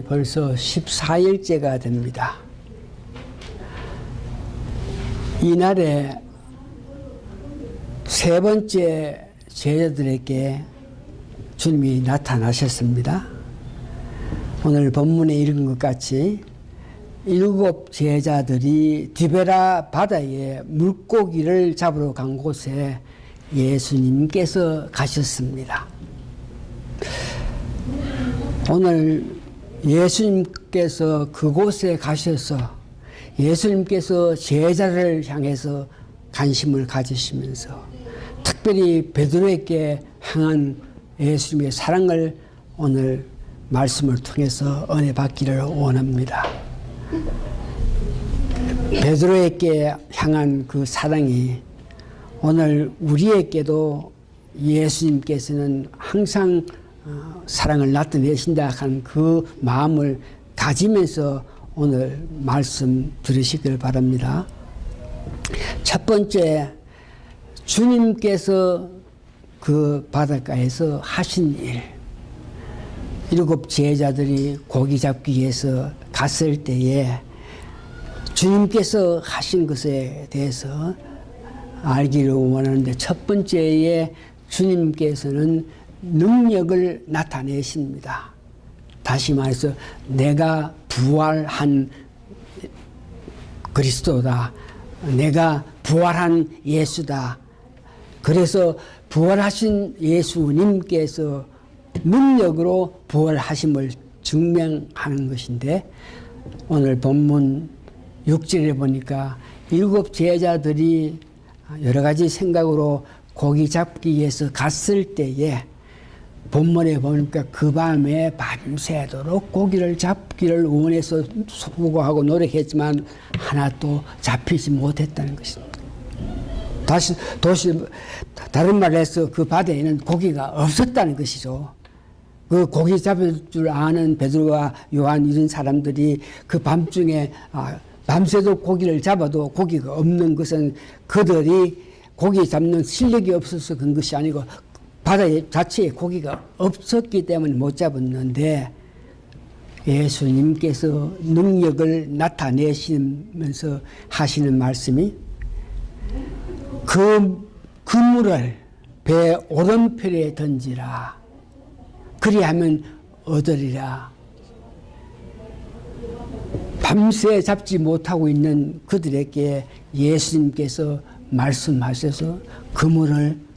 벌써 14일째가 됩니다. 이날에 세 번째 제자들에게 주님이 나타나셨습니다. 오늘 본문에 읽은 것 같이 7 제자들이 디베라 바다에 물고기를 잡으러 간 곳에 예수님께서 가셨습니다. 오늘 예수님께서 그곳에 가셔서 예수님께서 제자를 향해서 관심을 가지시면서 특별히 베드로에게 향한 예수님의 사랑을 오늘 말씀을 통해서 은혜 받기를 원합니다. 베드로에게 향한 그 사랑이 오늘 우리에게도 예수님께서는 항상 사랑을 나타내신다 하는 그 마음을 가지면서 오늘 말씀 들으시길 바랍니다. 첫 번째, 주님께서 그 바닷가에서 하신 일, 7 제자들이 고기 잡기 위해서 갔을 때에 주님께서 하신 것에 대해서 알기를 원하는데, 첫 번째에 주님께서는 능력을 나타내십니다. 다시 말해서 내가 부활한 그리스도다. 내가 부활한 예수다. 그래서 부활하신 예수님께서 능력으로 부활하심을 증명하는 것인데, 오늘 본문 6절에 보니까 7 제자들이 여러 가지 생각으로 고기 잡기 위해서 갔을 때에 본문에 보니까 그 밤에 밤새도록 고기를 잡기를 원해서 수고하고 노력했지만 하나도 잡히지 못했다는 것입니다. 다른 말로 해서 그 바다에는 고기가 없었다는 것이죠. 그 고기 잡을 줄 아는 베드로와 요한 이런 사람들이 그 밤중에 밤새도록 고기를 잡아도 고기가 없는 것은 그들이 고기 잡는 실력이 없어서 그런 것이 아니고 바다 자체에 고기가 없었기 때문에 못 잡았는데, 예수님께서 능력을 나타내시면서 하시는 말씀이 그 그물을 배 오른편에 던지라. 그리하면 얻으리라. 밤새 잡지 못하고 있는 그들에게 예수님께서 말씀하셔서 그물을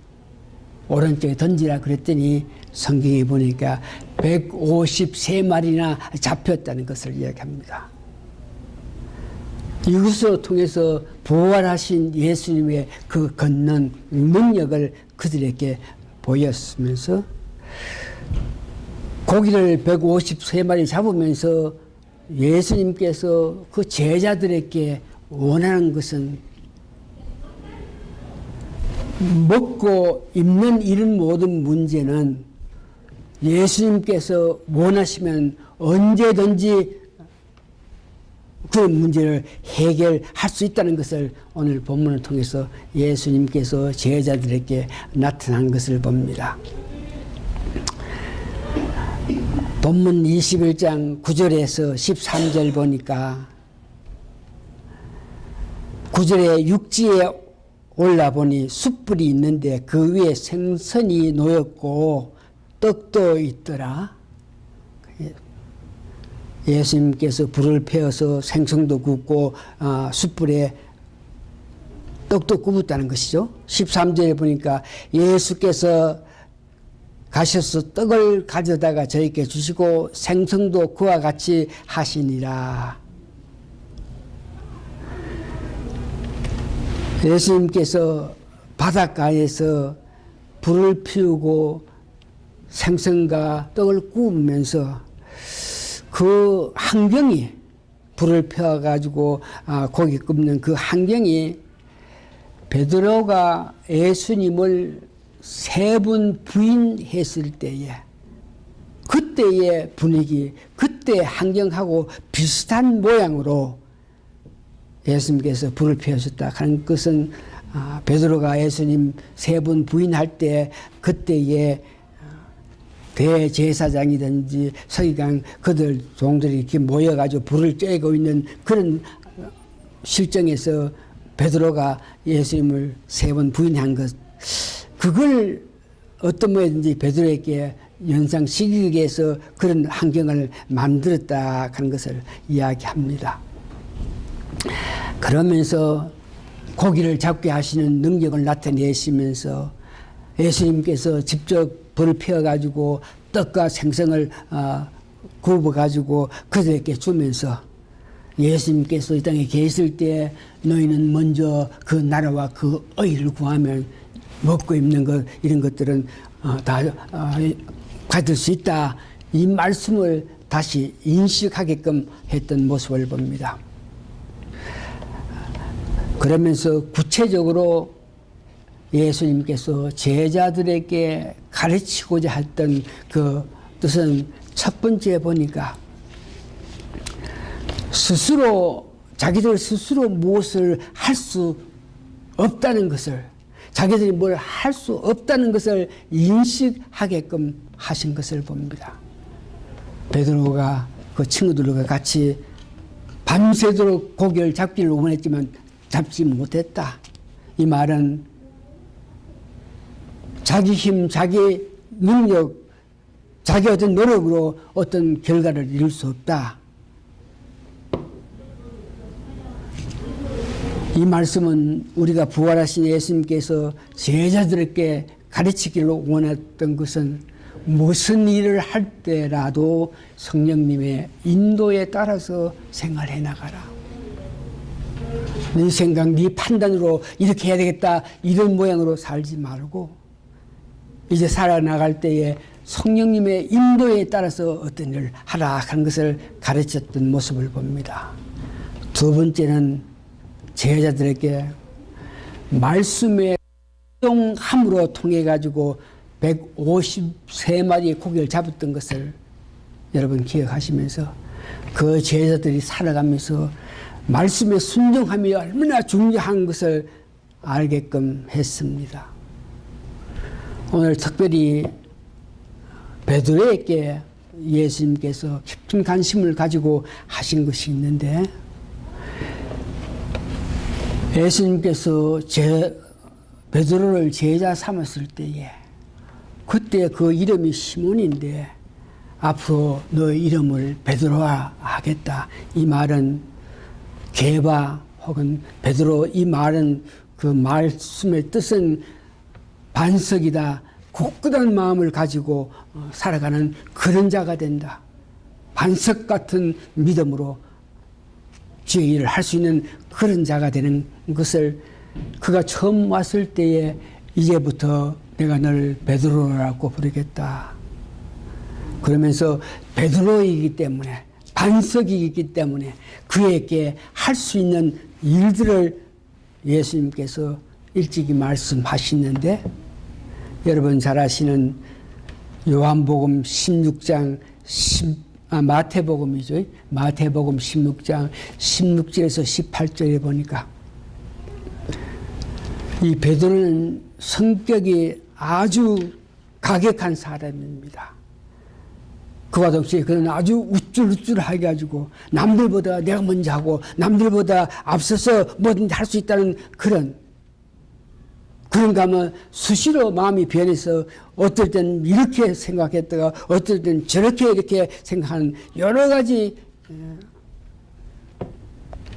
오른쪽에 던지라 그랬더니 성경에 보니까 153마리나 잡혔다는 것을 이야기합니다. 이것을 통해서 부활하신 예수님의 그 걷는 능력을 그들에게 보였으면서 고기를 153마리 잡으면서 예수님께서 그 제자들에게 원하는 것은 먹고 입는 이런 모든 문제는 예수님께서 원하시면 언제든지 그 문제를 해결할 수 있다는 것을 오늘 본문을 통해서 예수님께서 제자들에게 나타난 것을 봅니다. 본문 21장 9절에서 13절 보니까 9절에 육지에 올라보니 숯불이 있는데 그 위에 생선이 놓였고 떡도 있더라. 예수님께서 불을 피워서 생선도 굽고 숯불에 떡도 굽었다는 것이죠. 13절에 보니까 예수께서 가셔서 떡을 가져다가 저희께 주시고 생선도 그와 같이 하시니라. 예수님께서 바닷가에서 불을 피우고 생선과 떡을 구우면서 그 환경이, 불을 피워가지고 고기 굽는 그 환경이 베드로가 예수님을 3번 부인했을 때에 그때의 분위기, 그때 환경하고 비슷한 모양으로 예수님께서 불을 피우셨다 하는 것은 베드로가 예수님 3번 부인할 때 그때의 대제사장이든지 서기관 그들 종들이 이렇게 모여가지고 불을 쬐고 있는 그런 실정에서 베드로가 예수님을 3번 부인한 것, 그걸 어떤 모양인지 베드로에게 연상시키기 위해서 그런 환경을 만들었다 하는 것을 이야기합니다. 그러면서 고기를 잡게 하시는 능력을 나타내시면서 예수님께서 직접 불을 피워가지고 떡과 생선을 구워가지고 그들에게 주면서 예수님께서 이 땅에 계실 때 너희는 먼저 그 나라와 그 의를 구하면 먹고 입는 것 이런 것들은 다 가질 수 있다. 이 말씀을 다시 인식하게끔 했던 모습을 봅니다. 그러면서 구체적으로 예수님께서 제자들에게 가르치고자 했던 그 뜻은 첫 번째 보니까 스스로 자기들 스스로 무엇을 할 수 없다는 것을, 자기들이 뭘 할 수 없다는 것을 인식하게끔 하신 것을 봅니다. 베드로가 그 친구들과 같이 밤새도록 고기를 잡기를 원했지만 잡지 못했다. 이 말은 자기 힘, 자기 능력, 자기 어떤 노력으로 어떤 결과를 이룰 수 없다. 이 말씀은 우리가 부활하신 예수님께서 제자들에게 가르치기로 원했던 것은 무슨 일을 할 때라도 성령님의 인도에 따라서 생활해 나가라. 네 생각, 네 판단으로 이렇게 해야 되겠다 이런 모양으로 살지 말고 이제 살아나갈 때에 성령님의 인도에 따라서 어떤 일을 하라 하는 것을 가르쳤던 모습을 봅니다. 두 번째는 제자들에게 말씀의 함으로 통해 가지고 153마리의 고기를 잡았던 것을 여러분 기억하시면서 그 제자들이 살아가면서 말씀의 순종함이 얼마나 중요한 것을 알게끔 했습니다. 오늘 특별히 베드로에게 예수님께서 깊은 관심을 가지고 하신 것이 있는데 예수님께서 베드로를 제자 삼았을 때에 그때 그 이름이 시몬인데 앞으로 너의 이름을 베드로라 하겠다. 이 말은 게바 혹은 베드로 이 말은 그 말씀의 뜻은 반석이다. 굳건한 마음을 가지고 살아가는 그런 자가 된다. 반석 같은 믿음으로 주의 일을 할 수 있는 그런 자가 되는 것을 그가 처음 왔을 때에 이제부터 내가 너를 베드로라고 부르겠다. 그러면서 베드로이기 때문에 반석이기 때문에 그에게 할 수 있는 일들을 예수님께서 일찍이 말씀하시는데 여러분 잘 아시는 요한복음 16장 마태복음이죠. 마태복음 16장 16절에서 18절에 보니까 이 베드로는 성격이 아주 가격한 사람입니다. 그와 동시에 그는 아주 우쭐우쭐하게 가지고 남들보다 내가 먼저 하고 남들보다 앞서서 뭐든지 할 수 있다는 그런가 하면 수시로 마음이 변해서 어떨 땐 이렇게 생각했다가 어떨 땐 저렇게 이렇게 생각하는 여러 가지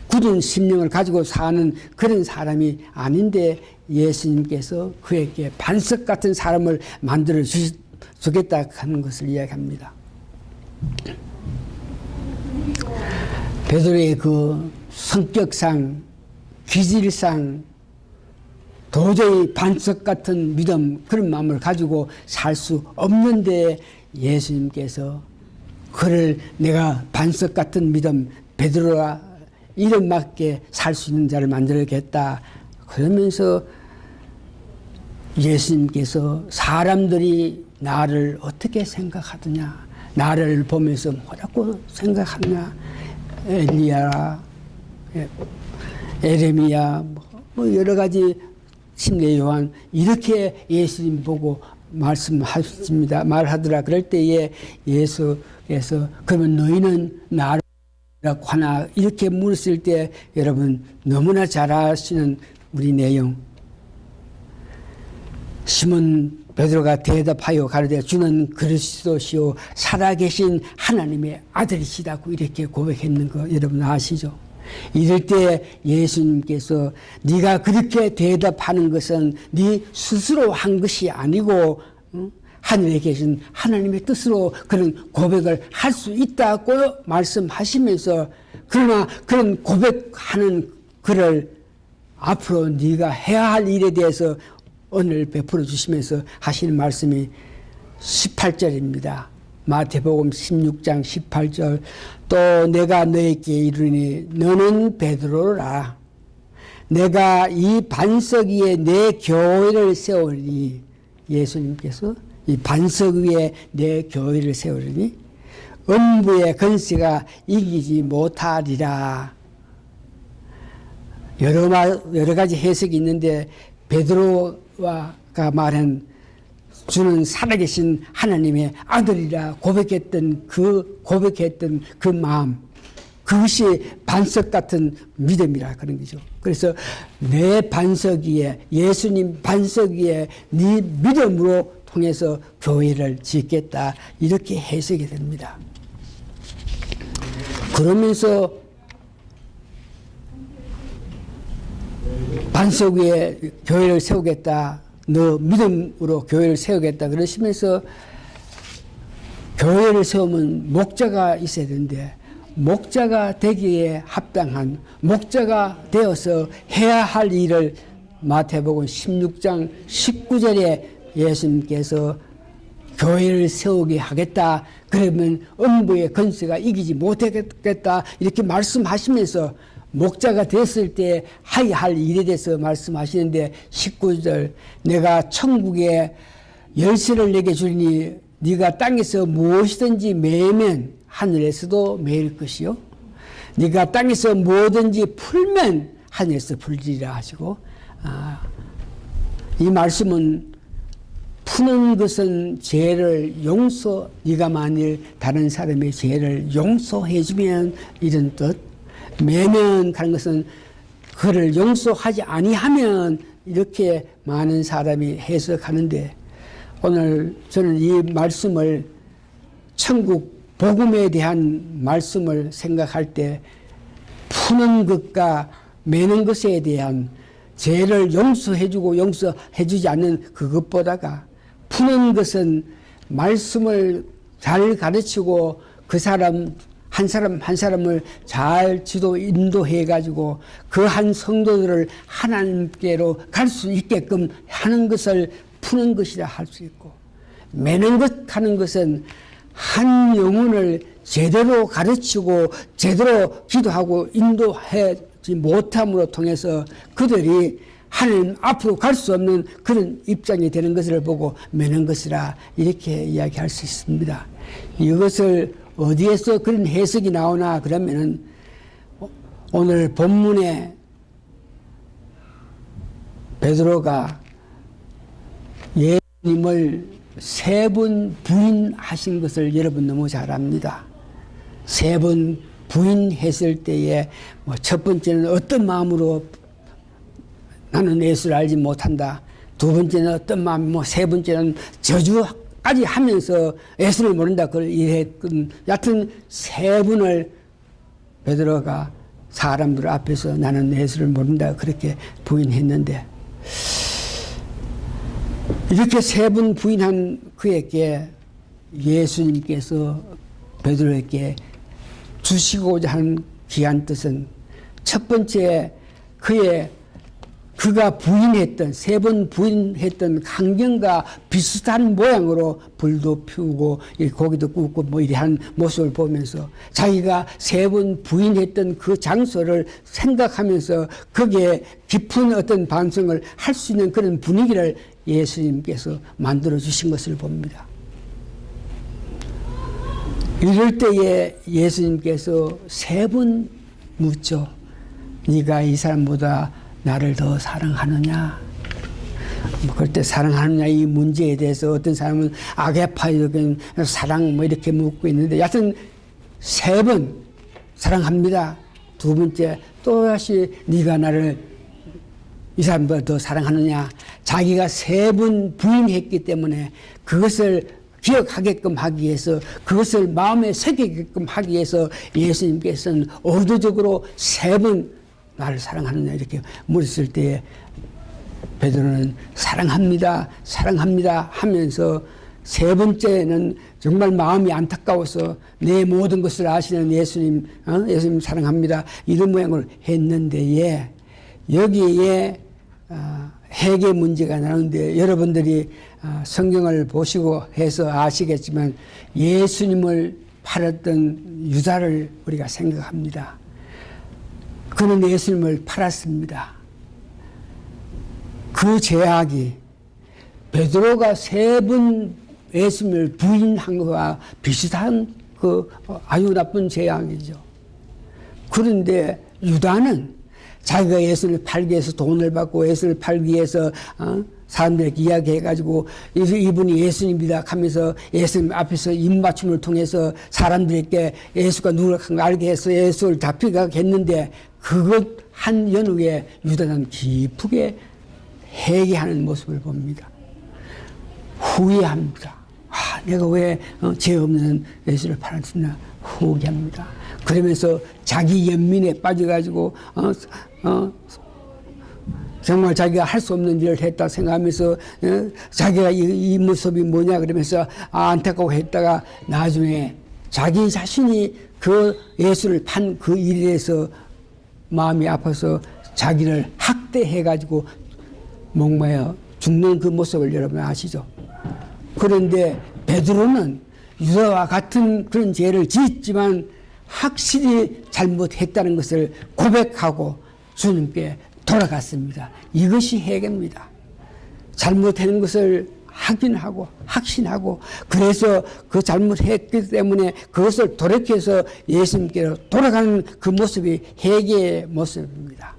굳은 심령을 가지고 사는 그런 사람이 아닌데 예수님께서 그에게 반석 같은 사람을 만들어 주겠다 하는 것을 이야기합니다. 베드로의 그 성격상, 기질상 도저히 반석 같은 믿음, 그런 마음을 가지고 살 수 없는데 예수님께서 그를 내가 반석 같은 믿음, 베드로라 이름 맞게 살 수 있는 자를 만들겠다. 그러면서 예수님께서 사람들이 나를 어떻게 생각하느냐, 나를 보면서 뭐라고 생각하느냐, 엘리야, 에레미야, 뭐 여러 가지 침례 요한 이렇게 예수님 보고 말씀하십니다. 말하더라. 그럴 때에 예수께서 그러면 너희는 나를 하나 이렇게 물었을 때 여러분 너무나 잘 아시는 우리 내용. 시몬 베드로가 대답하여 가로되 주는 그리스도시요 살아계신 하나님의 아들이시다고 이렇게 고백했는 거 여러분 아시죠? 이럴 때 예수님께서 네가 그렇게 대답하는 것은 네 스스로 한 것이 아니고 하늘에 계신 하나님의 뜻으로 그런 고백을 할 수 있다고 말씀하시면서 그러나 그런 고백하는 그를 앞으로 네가 해야 할 일에 대해서 오늘 베풀어 주시면서 하시는 말씀이 18절입니다. 마태복음 16장 18절 또 내가 너에게 이르니 너는 베드로라 내가 이 반석 위에 내 교회를 세우리니 예수님께서 이 반석 위에 내 교회를 세우리니 음부의 권세가 이기지 못하리라. 여러 가지 해석이 있는데 베드로가 말한 주는 살아계신 하나님의 아들이라 고백했던 그 마음 그것이 반석 같은 믿음이라 그런 거죠. 그래서 내 반석 위에 예수님 반석 위에 네 믿음으로 통해서 교회를 짓겠다 이렇게 해석이 됩니다. 그러면서 반석 위에 교회를 세우겠다. 너 믿음으로 교회를 세우겠다. 그러시면서 교회를 세우면 목자가 있어야 되는데 목자가 되기에 합당한 목자가 되어서 해야 할 일을 마태복음 16장 19절에 예수님께서 교회를 세우게 하겠다. 그러면 음부의 권세가 이기지 못하겠다. 이렇게 말씀하시면서 목자가 됐을 때 해야 할 일에 대해서 말씀하시는데 19절 내가 천국에 열쇠를 내게 주리니 네가 땅에서 무엇이든지 매면 하늘에서도 매일 것이요 네가 땅에서 뭐든지 풀면 하늘에서 풀리리라 하시고 이 말씀은 푸는 것은 죄를 네가 만일 다른 사람의 죄를 용서해 주면 이런 뜻 매면 가는 것은 그를 용서하지 아니하면 이렇게 많은 사람이 해석하는데 오늘 저는 이 말씀을 천국 복음에 대한 말씀을 생각할 때 푸는 것과 매는 것에 대한 죄를 용서해주고 용서해주지 않는 그것보다가 푸는 것은 말씀을 잘 가르치고 그 사람 한 사람을 잘 인도해 가지고 그 한 성도들을 하나님께로 갈 수 있게끔 하는 것을 푸는 것이라 할 수 있고 매는 것 하는 것은 한 영혼을 제대로 가르치고 제대로 기도하고 인도하지 못함으로 통해서 그들이 하나님 앞으로 갈 수 없는 그런 입장이 되는 것을 보고 매는 것이라 이렇게 이야기할 수 있습니다. 이것을 어디에서 그런 해석이 나오나 그러면은 오늘 본문에 베드로가 예수님을 세 번 부인하신 것을 여러분 너무 잘 압니다. 세 번 부인했을 때에 첫 번째는 어떤 마음으로 나는 예수를 알지 못한다. 두 번째는 어떤 마음, 세 번째는 저주까지 하면서 예수를 모른다. 그걸 이해했건, 여하튼 세 분을 베드로가 사람들 앞에서 나는 예수를 모른다. 그렇게 부인했는데, 이렇게 세 번 부인한 그에게 예수님께서 베드로에게 주시고자 하는 귀한 뜻은 첫 번째 그가 부인했던 세 번 부인했던 강경과 비슷한 모양으로 불도 피우고 고기도 굽고 뭐 이러한 모습을 보면서 자기가 세 번 부인했던 그 장소를 생각하면서 거기에 깊은 어떤 반성을 할 수 있는 그런 분위기를 예수님께서 만들어 주신 것을 봅니다. 이럴 때에 예수님께서 세 번 묻죠. 네가 이 사람보다 나를 더 사랑하느냐? 그럴 때 사랑하느냐 이 문제에 대해서 어떤 사람은 아게파이적인 사랑 뭐 이렇게 묻고 있는데 여하튼 3번 사랑합니다. 2번째 또다시 네가 나를 이 사람보다 더 사랑하느냐. 자기가 3번 부인했기 때문에 그것을 기억하게끔 하기 위해서 그것을 마음에 새기게끔 하기 위해서 예수님께서는 의도적으로 3번 나를 사랑하느냐 이렇게 물었을 때에 베드로는 사랑합니다, 사랑합니다 하면서 3번째는 정말 마음이 안타까워서 내 모든 것을 아시는 예수님, 예수님 사랑합니다 이런 모양을 했는데 여기에 회개 문제가 나오는데 여러분들이 성경을 보시고 해서 아시겠지만 예수님을 팔았던 유다를 우리가 생각합니다. 그는 예수님을 팔았습니다. 그 죄악이 베드로가 3번 예수님을 부인한 것과 비슷한 그 아주 나쁜 죄악이죠. 그런데 유다는 자기가 예수를 팔기 위해서 돈을 받고 예수를 팔기 위해서 사람들에게 이야기해가지고 이분이 예수님이다 하면서 예수님 앞에서 입맞춤을 통해서 사람들에게 예수가 누구라는 걸 알게 해서 예수를 잡히게 했는데 그것 한 연후에 유다는 깊게 회개하는 모습을 봅니다. 후회합니다. 내가 왜 죄 없는 예수를 팔았나 후회합니다. 그러면서 자기 연민에 빠져가지고 정말 자기가 할 수 없는 일을 했다 생각하면서 자기가 이 모습이 뭐냐 그러면서 안타까워 했다가 나중에 자기 자신이 그 예수를 판 그 일에 대해서 마음이 아파서 자기를 학대해가지고 목마여 죽는 그 모습을 여러분 아시죠? 그런데 베드로는 유다와 같은 그런 죄를 짓지만 확실히 잘못했다는 것을 고백하고 주님께 돌아갔습니다. 이것이 회개입니다. 잘못한 것을 확인하고 확신하고 그래서 그 잘못했기 때문에 그것을 돌이켜서 예수님께로 돌아가는 그 모습이 회개의 모습입니다.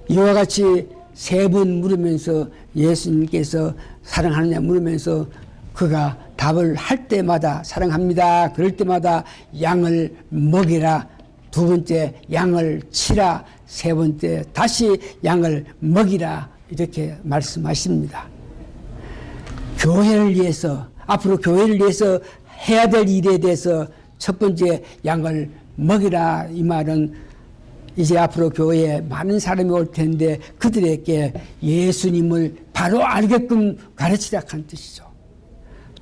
이와 같이 3번 물으면서 예수님께서 사랑하느냐 물으면서 그가 답을 할 때마다 사랑합니다. 그럴 때마다 양을 먹이라. 2번째 양을 치라. 3번째 다시 양을 먹이라. 이렇게 말씀하십니다. 교회를 위해서 앞으로 교회를 위해서 해야 될 일에 대해서 첫 번째 양을 먹이라 이 말은 이제 앞으로 교회에 많은 사람이 올 텐데 그들에게 예수님을 바로 알게끔 가르치라 하는 뜻이죠.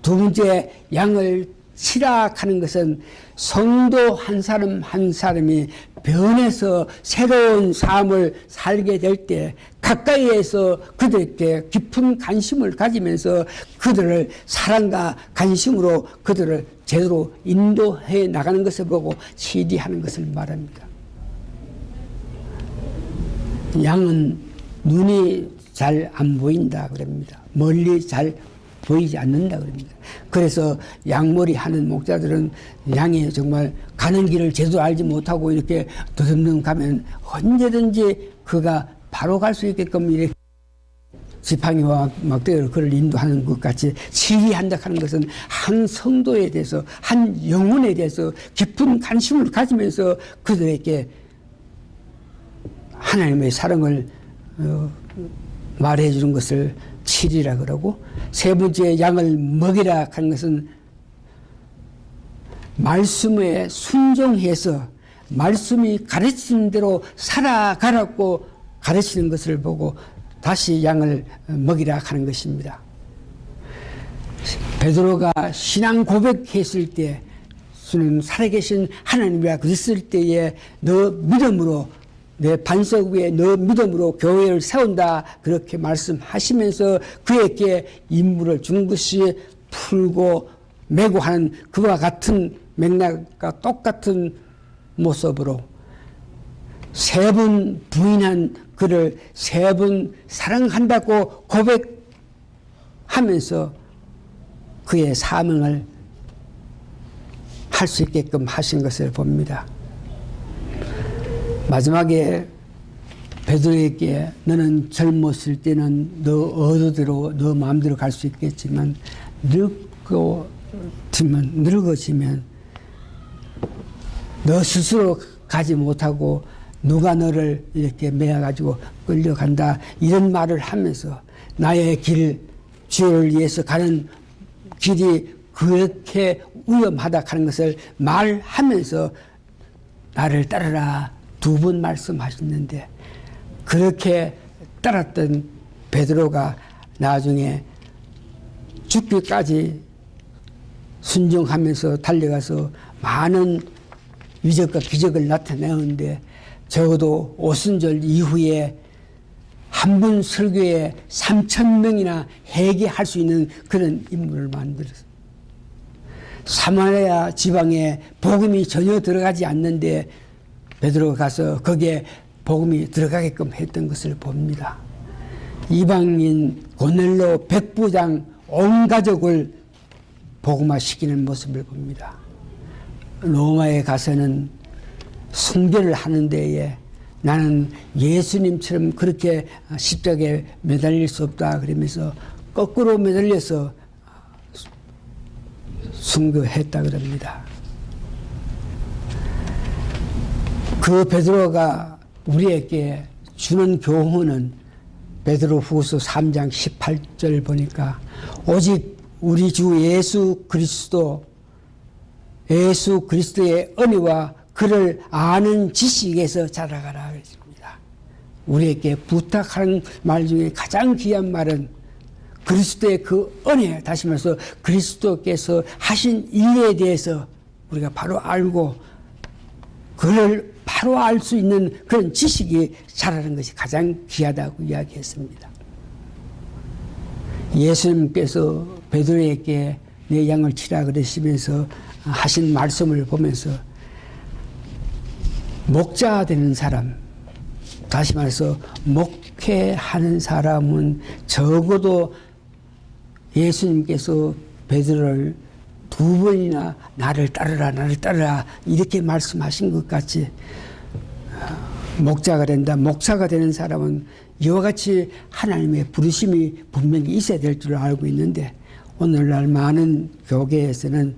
2번째 양을 치라 하는 것은 성도 한 사람 한 사람이 변해서 새로운 삶을 살게 될 때 가까이에서 그들에게 깊은 관심을 가지면서 그들을 사랑과 관심으로 그들을 제대로 인도해 나가는 것을 보고 치리하는 것을 말합니다. 양은 눈이 잘 안 보인다 그럽니다. 멀리 잘 보이지 않는다 그럽니다. 그래서 양머리 하는 목자들은 양이 정말 가는 길을 제대로 알지 못하고 이렇게 더듬듬 가면 언제든지 그가 바로 갈 수 있게끔 이렇게 지팡이와 막대기로 그를 인도하는 것 같이 치리한다 하는 것은 한 성도에 대해서 한 영혼에 대해서 깊은 관심을 가지면서 그들에게 하나님의 사랑을 말해 주는 것을 치리라 그러고 3번째 양을 먹이라 하는 것은 말씀에 순종해서 말씀이 가르치는 대로 살아가라고 가르치는 것을 보고 다시 양을 먹이라 하는 것입니다. 베드로가 신앙 고백했을 때 주는 살아계신 하나님이라 그랬을 때에 너 믿음으로 내 반석 위에 너 믿음으로 교회를 세운다 그렇게 말씀하시면서 그에게 임무를 준 것이 풀고 메고 하는 그와 같은 맥락과 똑같은 모습으로 3번 부인한 그를 3번 사랑한다고 고백하면서 그의 사명을 할 수 있게끔 하신 것을 봅니다. 마지막에 베드로에게 너는 젊었을 때는 너 의도대로 너 마음대로 갈 수 있겠지만 늙어지면 너 스스로 가지 못하고 누가 너를 이렇게 매어가지고 끌려간다 이런 말을 하면서 나의 길 주를 위해서 가는 길이 그렇게 위험하다 하는 것을 말하면서 나를 따르라 2번 말씀하셨는데 그렇게 따랐던 베드로가 나중에 죽기까지 순종하면서 달려가서 많은 위적과 기적을 나타내는데 적어도 오순절 이후에 한 번 설교에 3,000명이나 회개할 수 있는 그런 인물을 만들었어요. 사마리아 지방에 복음이 전혀 들어가지 않는데 베드로가 가서 거기에 복음이 들어가게끔 했던 것을 봅니다. 이방인 고넬로 백부장 온 가족을 복음화시키는 모습을 봅니다. 로마에 가서는 숭배를 하는 데에 나는 예수님처럼 그렇게 십자가에 매달릴 수 없다 그러면서 거꾸로 매달려서 순교했다 그럽니다. 그 베드로가 우리에게 주는 교훈은 베드로 후서 3장 18절 보니까 오직 우리 주 예수 그리스도의 은혜와 그를 아는 지식에서 자라가라 그랬습니다. 우리에게 부탁하는 말 중에 가장 귀한 말은 그리스도의 그 은혜, 다시 말해서 그리스도께서 하신 일에 대해서 우리가 바로 알고 그를 바로 알 수 있는 그런 지식이 자라는 것이 가장 귀하다고 이야기했습니다. 예수님께서 베드로에게 내 양을 치라 그러시면서 하신 말씀을 보면서 목자 되는 사람, 다시 말해서 목회하는 사람은 적어도 예수님께서 베드로를 2번이나 나를 따르라 이렇게 말씀하신 것 같이 목자가 된다. 목사가 되는 사람은 이와 같이 하나님의 부르심이 분명히 있어야 될 줄 알고 있는데 오늘날 많은 교계에서는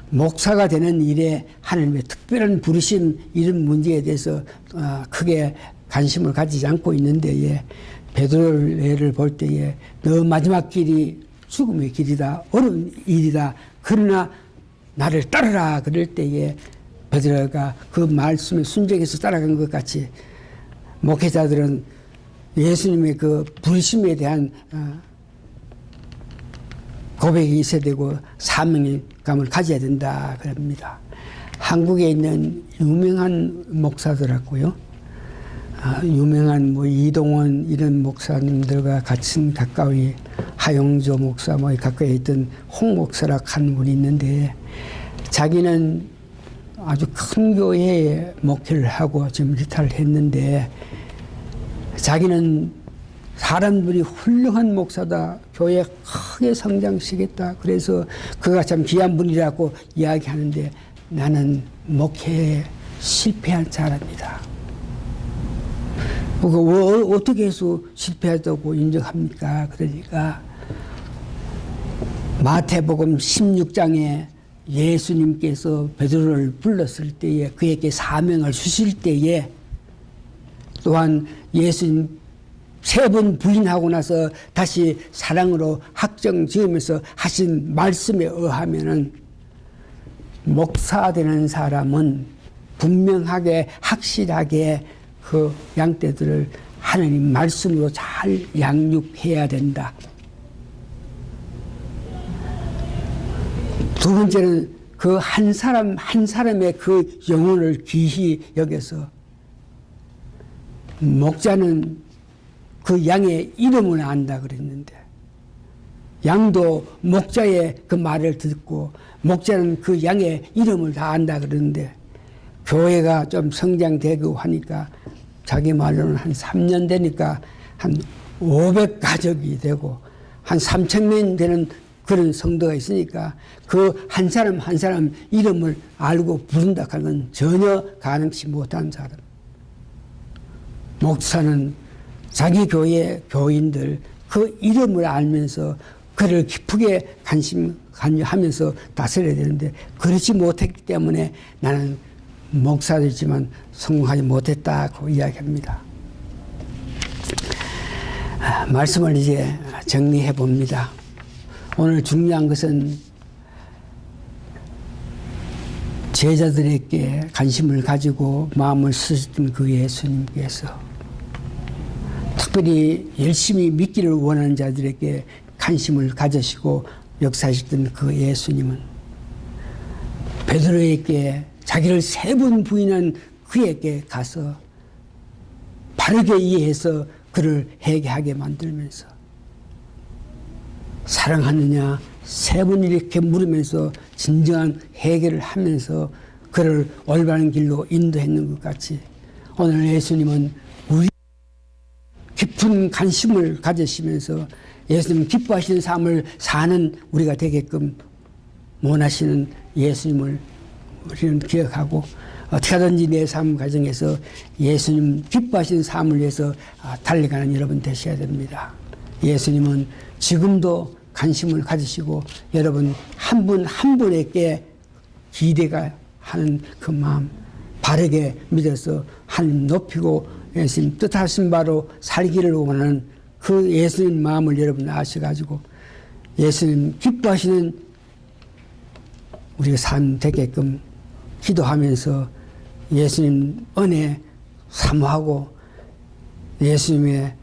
목사가 되는 일에 하나님의 특별한 부르심 이런 문제에 대해서 크게 관심을 가지지 않고 있는데 베드로의 예를 볼 때에 너 마지막 길이 죽음의 길이다. 어려운 일이다. 그러나 나를 따르라 그럴 때에 베드로가 그 말씀에 순종해서 따라간 것 같이 목회자들은 예수님의 그 부르심에 대한 고백이 있어야 되고 사명감을 가져야 된다 그럽니다. 한국에 있는 유명한 목사들하고요. 유명한 이동원 이런 목사님들과 같이 가까이 하용조 목사 가까이 있던 홍 목사라 한 분이 있는데 자기는 아주 큰 교회에 목회를 하고 지금 리타를 했는데 자기는 사람들이 훌륭한 목사다. 교회 크게 성장시켰다. 그래서 그가 참 귀한 분이라고 이야기하는데 나는 목회에 실패한 사람이다. 어떻게 해서 실패하다고 인정합니까? 그러니까 마태복음 16장에 예수님께서 베드로를 불렀을 때에 그에게 사명을 주실 때에 또한 예수님 3번 부인하고 나서 다시 사랑으로 확정 지으면서 하신 말씀에 의하면은 목사되는 사람은 분명하게 확실하게 그 양떼들을 하나님 말씀으로 잘 양육해야 된다. 2번째는 그 한 사람의 그 영혼을 귀히 여겨서 목자는 그 양의 이름을 안다 그랬는데 양도 목자의 그 말을 듣고 목자는 그 양의 이름을 다 안다 그러는데 교회가 좀 성장되고 하니까 자기 말로는 한 3년 되니까 한 500가족이 되고 한 3,000명 되는 그런 성도가 있으니까 그 한 사람 한 사람 이름을 알고 부른다 하는 건 전혀 가능치 못한 사람. 목사는 자기 교회 교인들 그 이름을 알면서 그를 깊게 관여하면서 다스려야 되는데 그렇지 못했기 때문에 나는 목사이지만 성공하지 못했다고 이야기합니다. 말씀을 이제 정리해 봅니다. 오늘 중요한 것은 제자들에게 관심을 가지고 마음을 쓰셨던 그 예수님께서 특별히 열심히 믿기를 원하는 자들에게 관심을 가지시고 역사하셨던 그 예수님은 베드로에게 자기를 3번 부인한 그에게 가서 바르게 이해해서 그를 회개하게 만들면서 사랑하느냐 3번 이렇게 물으면서 진정한 회개를 하면서 그를 올바른 길로 인도했는 것 같이 오늘 예수님은 우리 깊은 관심을 가지시면서 예수님 기뻐하시는 삶을 사는 우리가 되게끔 원하시는 예수님을 우리는 기억하고 어떻게 하든지 내 삶 과정에서 예수님 기뻐하시는 삶을 위해서 달려가는 여러분 되셔야 됩니다. 예수님은 지금도 관심을 가지시고 여러분 한 분 한 분에게 기대가 하는 그 마음 바르게 믿어서 하나님 높이고 예수님 뜻하신 바로 살기를 원하는 그 예수님 마음을 여러분 아셔가지고 예수님 기뻐하시는 우리가 삶 되게끔 기도하면서 예수님 은혜 사모하고 예수님의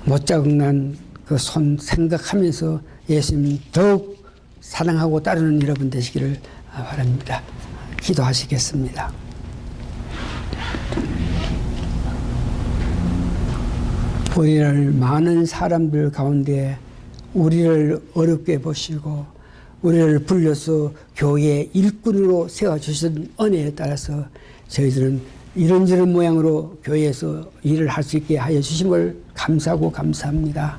못자국난 그 손 생각하면서 예수님 더욱 사랑하고 따르는 여러분 되시기를 바랍니다. 기도하시겠습니다. 우리를 많은 사람들 가운데 우리를 어렵게 보시고 우리를 불러서 교회의 일꾼으로 세워주신 은혜에 따라서 저희들은 이런저런 모양으로 교회에서 일을 할 수 있게 하여 주심을 감사하고 감사합니다.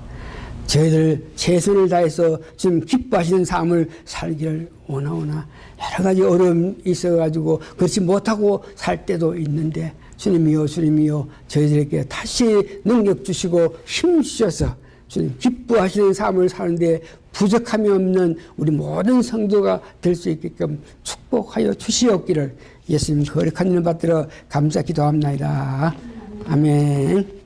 저희들 최선을 다해서 지금 기뻐하시는 삶을 살기를 원하오나 여러 가지 어려움이 있어가지고 그렇지 못하고 살 때도 있는데 주님이여 주님이여 저희들에게 다시 능력 주시고 힘 주셔서 주님 기뻐하시는 삶을 사는데 부족함이 없는 우리 모든 성도가 될 수 있게끔 축복하여 주시옵기를 예수님 거룩한 이름 받들어 감사 기도합나이다. 아멘.